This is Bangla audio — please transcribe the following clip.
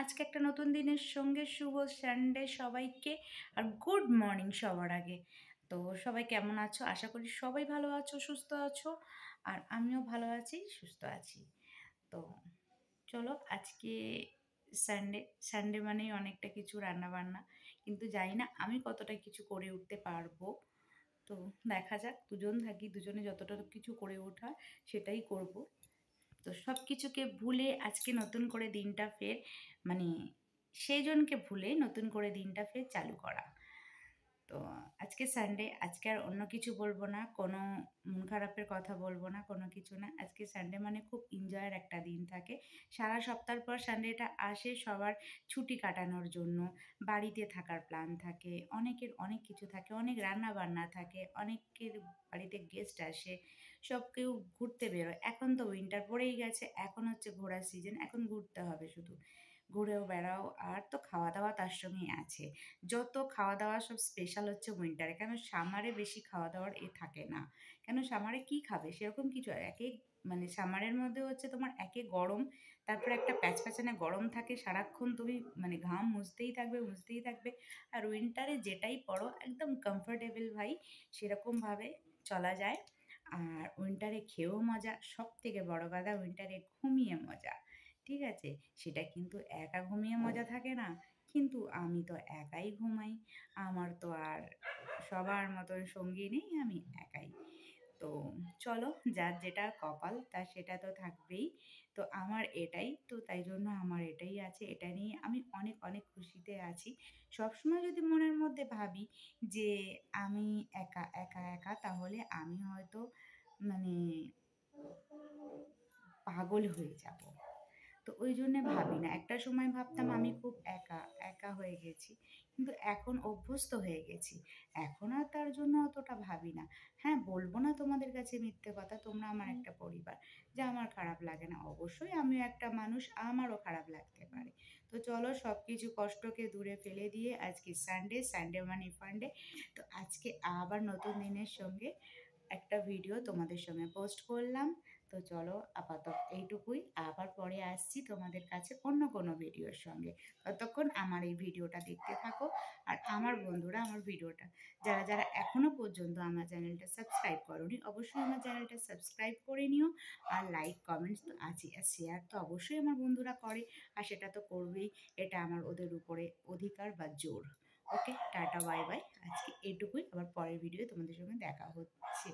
আজকে একটা নতুন দিনের সঙ্গে শুভ সানডে সবাইকে। আর গুড মর্নিং সবার আগে। তো সবাই কেমন আছো? আশা করি সবাই ভালো আছো, সুস্থ আছো। আর আমিও ভালো আছি, সুস্থ আছি। তো চলো আজকে সানডে। সানডে মানেই অনেকটা কিছু রান্নাবান্না, কিন্তু জানি না আমি কতটা কিছু করে উঠতে পারবো। তো দেখা যাক, দুজন থাকি, দুজনে যতটা কিছু করে ওঠা সেটাই করব। তো সব কিছুকে ভুলে আজকে নতুন করে দিনটা ফের মানে সেই জনকে ভুলে নতুন করে দিনটা ফের চালু করা। তো আজকে সানডে, আজকে আর অন্য কিছু বলবো না, কোনো মন খারাপের কথা বলবো না, কোনো কিছু না। আজকে সানডে মানে খুব এনজয়ের একটা দিন থাকে। সারা সপ্তাহ পর সানডেটা আসে সবার ছুটি কাটানোর জন্য, বাড়িতে থাকার প্ল্যান থাকে, অনেকের অনেক কিছু থাকে, অনেক রান্না বান্না থাকে, অনেকের বাড়িতে গেস্ট আসে, সব কেউ ঘুরতে বেরোয়। এখন তো উইন্টার পড়েই গেছে, এখন হচ্ছে ঘোরার সিজন, এখন ঘুরতে হবে শুধু। ঘুরেও বেড়াও, আর তো খাওয়া দাওয়া তার সঙ্গেই আছে। যত খাওয়া দাওয়া সব স্পেশাল হচ্ছে উইন্টারে, কেন সামারে বেশি খাওয়া দাওয়ার থাকে না। কেন সামারে কি খাবে সেরকম কিছু, একে মানে সামারের মধ্যে হচ্ছে তোমার একে গরম, তারপরে একটা প্যাচপ্যাচানে গরম থাকে, সারাক্ষণ তুমি মানে ঘাম মুছতেই থাকবে মুছতেই থাকবে। আর উইন্টারে যেটাই পরো একদম কমফোর্টেবল ভাই, সেরকমভাবে চলা যায়। আর উইন্টারে খেয়েও মজা, সব থেকে বড় কথা উইন্টারে ঘুমিয়ে মজা। ঠিক আছে, সেটা কিন্তু একা ঘুমিয়ে মজা থাকে না, কিন্তু আমি তো একাই ঘুমাই। আমার তো আর সবার মতন সঙ্গী নেই, আমি একাই। তো চলো, যার যেটা কপাল তার সেটা তো থাকবেই। তো আমার এটাই, তো তাই জন্য আমার এটাই আছে, এটা নিয়ে আমি অনেক অনেক খুশিতে আছি। সবসময় যদি মনের মধ্যে ভাবি যে আমি একা একা একা, তাহলে আমি হয়তো মানে পাগল হয়ে যাব। তো ওই জন্যে ভাবি না। একটা সময় ভাবতাম আমি খুব একা, একা হয়ে গেছি। কিন্তু এখন অভ্যস্ত হয়ে গেছি। এখন আর তার জন্য অতটা ভাবি না। হ্যাঁ, বলবো না তোমাদের কাছে মিথ্যে কথা, তোমরা আমার একটা পরিবার, যে আমার খারাপ লাগে না। অবশ্যই আমিও একটা মানুষ, আমারও খারাপ লাগতে পারে। তো চলো সব কিছু কষ্টকে দূরে ফেলে দিয়ে আজকে সানডে, সানডে মানে ফান্ডে। তো আজকে আবার নতুন দিনের সঙ্গে একটা ভিডিও তোমাদের সঙ্গে পোস্ট করলাম। তো চলো আপাতত এইটুকুই, আবার পরে আসছি তোমাদের কাছে অন্য কোনো ভিডিওর সঙ্গে। ততক্ষণ আমার এই ভিডিওটা দেখতে থাকো। আর আমার বন্ধুরা, আমার ভিডিওটা যারা যারা এখনো পর্যন্ত আমার চ্যানেলটা সাবস্ক্রাইব করোনি, অবশ্যই আমার চ্যানেলটা সাবস্ক্রাইব করে নিও। আর লাইক কমেন্টস তো আছে, আর শেয়ার তো অবশ্যই আমার বন্ধুরা করে, আর সেটা তো করবেই। এটা আমার ওদের উপরে অধিকার বা জোর। ওকে, টাটা বাই বাই। আজকে এটুকুই, আবার পরের ভিডিও তোমাদের সঙ্গে দেখা হচ্ছে।